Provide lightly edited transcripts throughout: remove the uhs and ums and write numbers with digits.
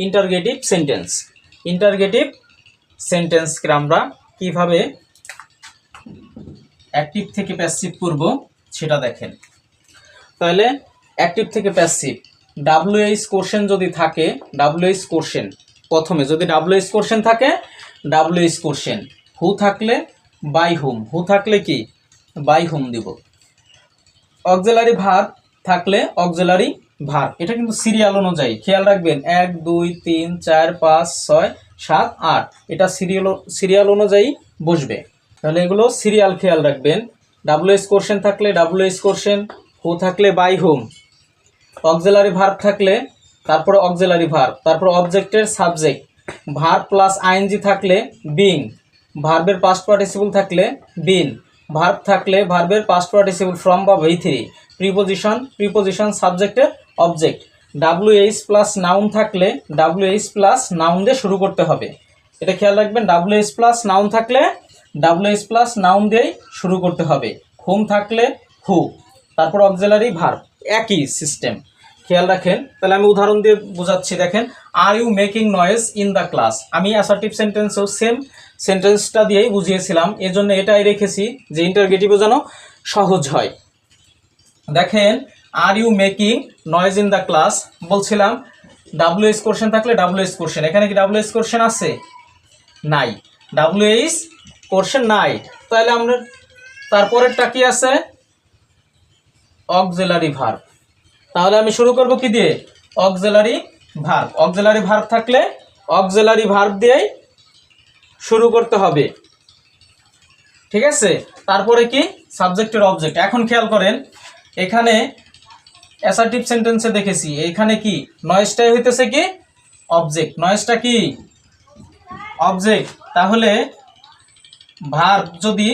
Interrogative sentence. Interrogative সেন্টেন্সকে আমরা কিভাবে active থেকে প্যাসিভ করব সেটা দেখেন। তাহলে অ্যাক্টিভ থেকে প্যাসিভ, ডাব্লিউএইচ কোশ্চেন যদি থাকে, ডাব্লিউএইচ কোশ্চেন প্রথমে যদি ডাব্লিউএইচ কোশ্চেন থাকে, ডাব্লিউএইচ কোশ্চেন হু থাকলে বাই হুম, হু থাকলে কি বাই হুম দিব। অক্সিলারি ভার্ব থাকলে অক্সিলারি ভার্ব, এটা কিন্তু সিরিয়াল অনুযায়ী খেয়াল রাখবেন, 1 2 3 4 5 6 7 8 এটা সিরিয়াল অনুযায়ী বসবে। তাহলে এগুলো সিরিয়াল খেয়াল রাখবেন। ডাব্লিউএইচ কোশ্চেন থাকলে ডাব্লিউএইচ কোশ্চেন, হু থাকলে বাই হুম, অক্সিলারি ভার্ব থাকলে তারপরে অক্সিলারি ভার্ব, তারপর অবজেক্টের সাবজেক্ট, ভার্ব প্লাস আইএনজি থাকলে বিং, ভার্বের পাস্ট পার্টিসিপল থাকলে বিন, ভার্ব থাকলে ভার্বের পাস্ট পার্টিসিপল ফ্রম বা V3, প্রিপোজিশন সাবজেক্টের অবজেক্ট। ডাব্লিউএইচ প্লাস নাউন থাকলে ডাব্লিউএইচ প্লাস নাউন দিয়ে শুরু করতে হবে, এটা খেয়াল রাখবেন। ডাব্লিউএইচ প্লাস নাউন থাকলে ডাব্লিউএইচ প্লাস নাউন দিয়েই শুরু করতে হবে। হুম থাকলে হু, তারপর অক্সিলারি ভার্ব, একই সিস্টেম খেয়াল রাখেন। তাহলে আমি উদাহরণ দিয়ে বোঝাচ্ছি, দেখেন। Are you making noise in the class, আমি অ্যাসার্টিভ সেন্টেন্সও সেম সেন্টেন্সটা দিয়েই বুঝিয়েছিলাম, এজন্য এটাই রেখেছি যে ইন্টারগেটিভও যেন সহজ হয়। দেখেন, are you making noise in the class বলছিলাম, ডাব্লিউএইচ কোশ্চেন থাকলে ডাব্লিউএইচ কোশ্চেন, এখানে কি ডাব্লিউএইচ কোশ্চেন আছে? নাই, ডাব্লিউএইচ কোশ্চেন নাই। তাহলে আমরা তারপরেরটা কি আছে? Auxiliary verb. তাহলে আমি শুরু করব কি দিয়ে? Auxiliary verb. অক্সিলারি ভার্ব থাকলে অক্সিলারি ভার্ব দিয়েই শুরু করতে হবে, ঠিক আছে। তারপরে কি? সাবজেক্টের অবজেক্ট। এখন খেয়াল করেন, এখানে অ্যাসার্টিভ সেন্টেন্সে দেখেছি এখানে কি নয়েজটাই হইতেছে কি অবজেক্ট, নয়েজটা কি অবজেক্ট। তাহলে ভার্ব যদি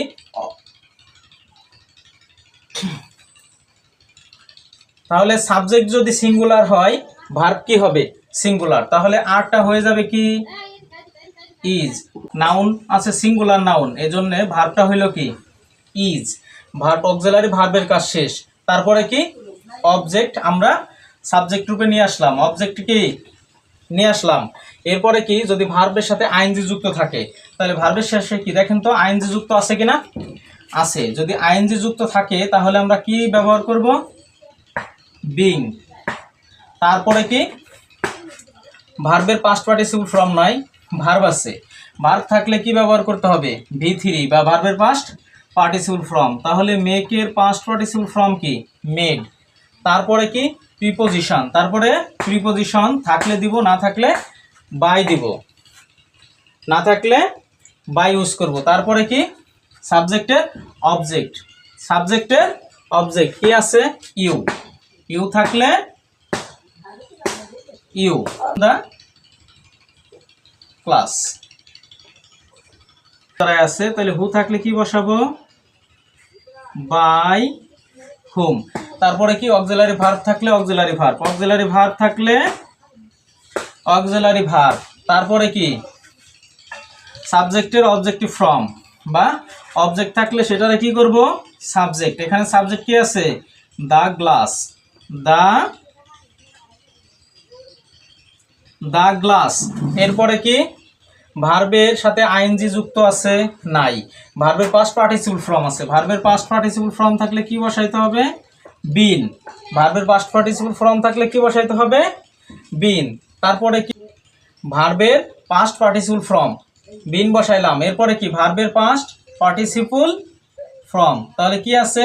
তাহলে সাবজেক্ট যদি সিঙ্গুলার হয়, ভার্ব কি হবে? সিঙ্গুলার। তাহলে আরটা হয়ে যাবে কি ইজ। নাউন আছে সিঙ্গুলার নাউন, এজন্য ভার্বটা হইল কি ইজ। ভার্ব অক্সিলারি ভার্বের কাজ শেষ। তারপরে কি অবজেক্ট আমরা সাবজেক্ট রূপে নিয়ে আসলাম, অবজেক্ট কি নিয়ে আসলাম। এরপরে কি যদি ভার্বের সাথে আইএনজি যুক্ত থাকে, তাহলে ভার্বের শেষে কি দেখেন তো আইএনজি যুক্ত আছে কিনা? আছে। যদি আইএনজি যুক্ত থাকে তাহলে আমরা কি ব্যবহার করব? বিং। তারপরে কি ভার্বের পাস্ট পার্টিসিপল ফ্রম নয়, ভার্ব আছে। ভার্ব থাকলে কি ব্যবহার করতে হবে? V3 বা ভার্বের পাস্ট পার্টিসিপল ফ্রম। তাহলে মেকের পাস্ট পার্টিসিপল ফ্রম কি মেড। তারপরে কি প্রিপোজিশন, তারপরে প্রিপোজিশন থাকলে দিব, না থাকলে বাই দিব, না থাকলে বাই ইউজ করব। তারপরে কি সাবজেক্টের অবজেক্ট, সাবজেক্টের অবজেক্ট কি আছে? ইউ। ইউ থাকলে ইউ দা ক্লাস আছে। তাহলে হু থাকলে কি বসাবো? বাই হুম। তারপরে কি অক্সিলারি ভার্ব থাকলে অক্সিলারি ভার্ব, অক্সিলারি ভার্ব থাকলে অক্সিলারি ভার্ব। তারপরে কি সাবজেক্টের অবজেক্টিভ ফ্রম বা অবজেক্ট থাকলে সেটারে কি করব? সাবজেক্ট। এখানে সাবজেক্ট কি আছে? দা গ্লাস, দা গ্লাস। এরপরে কি ভার্বের সাথে আইএনজি যুক্ত আছে? নাই। ভার্বের পাস্ট পার্টিসিপল ফ্রম আছে, ভার্বের পাস্ট পার্টিসিপল ফ্রম থাকলে কি বসাইতে হবে? বিন। ভার্বের পাস্ট পার্টিসিপল ফ্রম থাকলে কি বসাইতে হবে? বিন। তারপরে কি ভার্বের পাস্ট পার্টিসিপল ফ্রম, বিন বসাইলাম। এরপরে কি ভার্বের পাস্ট পার্টিসিপল ফ্রম, তাহলে কি আছে?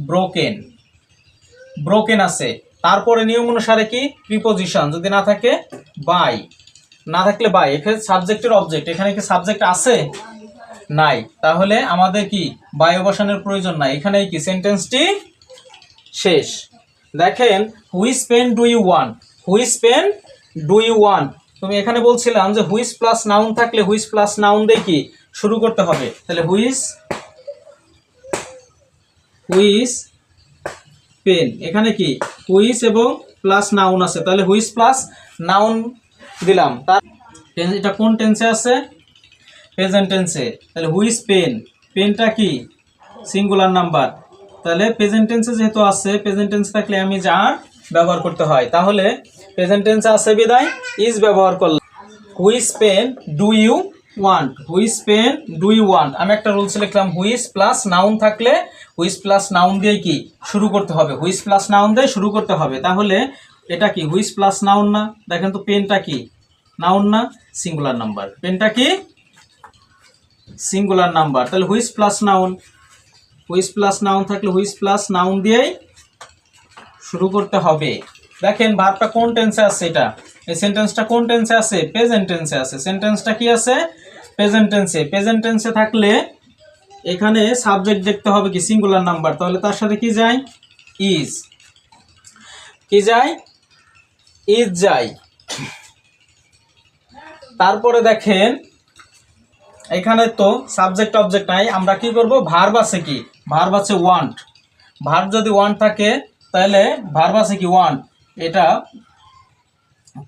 ব্রোকেন, ব্রোকেন আছে। তারপরে নিয়ম অনুসারে কি প্রিপোজিশন, যদি না থাকে বাই, না থাকলে বাই। এখানে সাবজেক্টের অবজেক্ট, এখানে কি সাবজেক্ট আছে? নাই। তাহলে আমাদের কি বাই অবসানের প্রয়োজন নাই, এখানে কি সেন্টেন্সটি শেষ। দেখেন, which pen do you want, which pen do you want. তুমি এখানে বলছিলাম যে হুইচ প্লাস নাউন থাকলে হুইচ প্লাস নাউন দিয়ে কি শুরু করতে হবে। তাহলে হুইচ পেন, এখানে কি হুইচ এবং প্লাস নাউন আছে, তাহলে হুইচ প্লাস নাউন দিলাম। তার এটা কোন টেন্সে আছে? প্রেজেন্ট টেন্সে। তাহলে হুইচ পেন, পেনটা কি সিঙ্গুলার নাম্বার, তাহলে প্রেজেন্ট টেন্সে যেহেতু আছে, প্রেজেন্ট টেন্স থাকলে আমি যার ব্যবহার করতে হয়। তাহলে প্রেজেন্ট টেন্সে আছে বিদায় ইজ ব্যবহার করলাম। Which pen do you want, which pen do you want, আমি একটা রুলস লিখলাম হুইচ প্লাস নাউন থাকলে হুইচ প্লাস নাউন দিয়ে কি শুরু করতে হবে, হুইচ প্লাস নাউন দিয়ে শুরু করতে হবে। তাহলে এটা কি হুইচ প্লাস নাউন না? দেখেন তো পেনটা কি নাউন না সিঙ্গুলার নাম্বার, পেনটা কি সিঙ্গুলার নাম্বার, তাহলে which plus noun, which plus noun থাকলে হুইচ প্লাস নাউন দিয়েই শুরু করতে হবে। দেখেন ভার্বটা কোন টেন্সে আছে, এটা এই সেন্টেন্সটা কোন টেন্সে আছে, প্রেজেন্ট টেন্সে আছে। সেন্টেন্সটা কি আছে প্রেজেন্ট টেন্সে, প্রেজেন্ট টেন্সে থাকলে এখানে সাবজেক্ট দেখতে হবে কি সিঙ্গুলার নাম্বার, তাহলে তার সাথে কি যায় ইজ, কি যায় ইজ যায়। তারপরে দেখেন এখানে তো সাবজেক্ট অবজেক্ট নাই, আমরা কি করব ভার্ব আছে কি, ভার্ব আছে ওয়ান্ট, ভার্ব যদি ওয়ান্ট থাকে তাহলে ভার্ব আছে কি ওয়ান্ট, এটা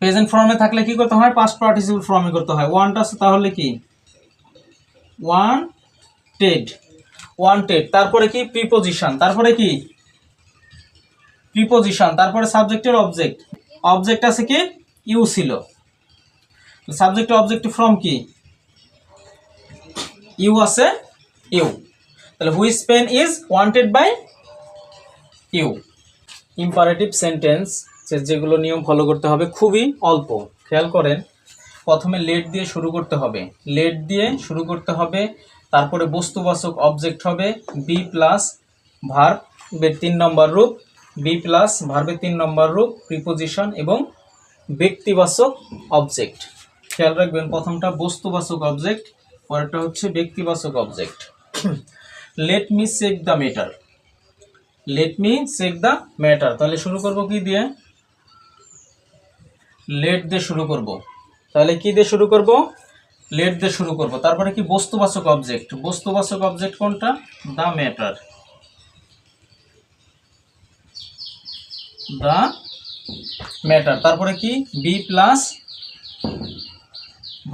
প্রেজেন্ট ফর্মে থাকলে কি করতে হয় পাস্ট পার্টিসিপল ফর্মে করতে হয়। ওয়ান্ট আছে তাহলে কি ওয়ান্টেড, ওয়ান্টেড, তারপরে কি প্রিপোজিশন, তারপরে কি প্রিপোজিশন, তারপরে সাবজেক্টের অবজেক্ট, অবজেক্ট আছে কি ইউ ছিল, সাবজেক্ট অবজেক্টিভ ফর্ম কি ইউ আছে ইউ, তাহলে which pen is wanted by you. Imperative sentence যেগুলো নিয়ম ফলো করতে হবে খুবই অল্প, খেয়াল করেন। প্রথমে লেট দিয়ে শুরু করতে হবে, লেট দিয়ে শুরু করতে হবে, তারপরে বস্তুবাচক অবজেক্ট হবে বি প্লাস ভার্বের 3 নম্বর রূপ, বি প্লাস ভার্বের 3 নম্বর রূপ প্রিপোজিশন এবং ব্যক্তিবাচক অবজেক্ট। খেয়াল রাখবেন প্রথমটা বস্তুবাচক অবজেক্ট, পরেরটা হচ্ছে ব্যক্তিবাচক object. Let me check the matter, let me check the matter, তাহলে শুরু করব কি দিয়ে লেট দিয়ে শুরু করব, তাহলে কি দিয়ে শুরু করব লেট দিয়ে শুরু করব, তারপরে কি বস্তুবাচক অবজেক্ট, বস্তুবাচক অবজেক্ট কোনটা দ্য ম্যাটার, দ্য ম্যাটার, তারপরে কি বি প্লাস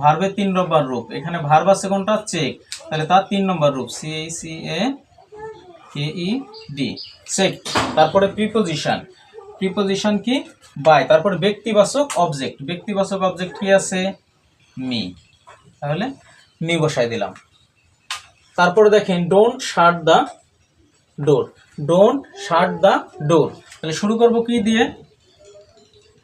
ভার্বের 3 নম্বর রূপ, এখানে ভার্ব আছে কোনটা চেক, তাহলে তার 3 নম্বর রূপ C A C A K E D check, তারপরে প্রিপোজিশন, প্রিপোজিশন কি বাই, তারপরে ব্যক্তিবাচক অবজেক্ট, ব্যক্তিবাচক অবজেক্ট কি আছে মি, তাহলে মি বসাই দিলাম। তারপরে দেখেন don't shut the door, don't shut the door, তাহলে শুরু করব কি দিয়ে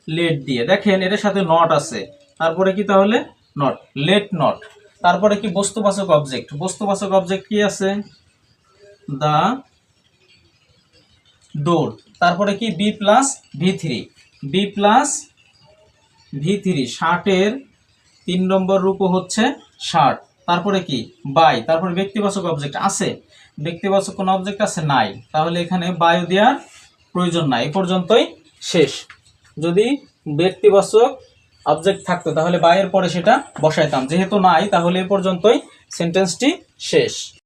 লেট দিয়ে, দেখেন এটার সাথে নট আছে, তারপরে কি তাহলে নট, লেট নট, তারপরে কি বস্তুবাচক অবজেক্ট, বস্তুবাচক অবজেক্ট কি আছে দ্য ডোর, তারপরে কি B plus V three, B plus V three, শার্টের 3 নম্বর রূপও হচ্ছে শার্ট, তারপরে কি বাই, তারপরে ব্যক্তিবাচক অবজেক্ট আছে, ব্যক্তিবাচক কোন অবজেক্ট আছে নাই, তাহলে এখানে বায়ু দেওয়ার প্রয়োজন নাই, এই পর্যন্তই শেষ। যদি ব্যক্তিবাচক অবজেক্ট থাকতো তাহলে বায়ের পরে সেটা বসাইতাম, যেহেতু নাই তাহলে এ পর্যন্তই সেন্টেন্সটি শেষ।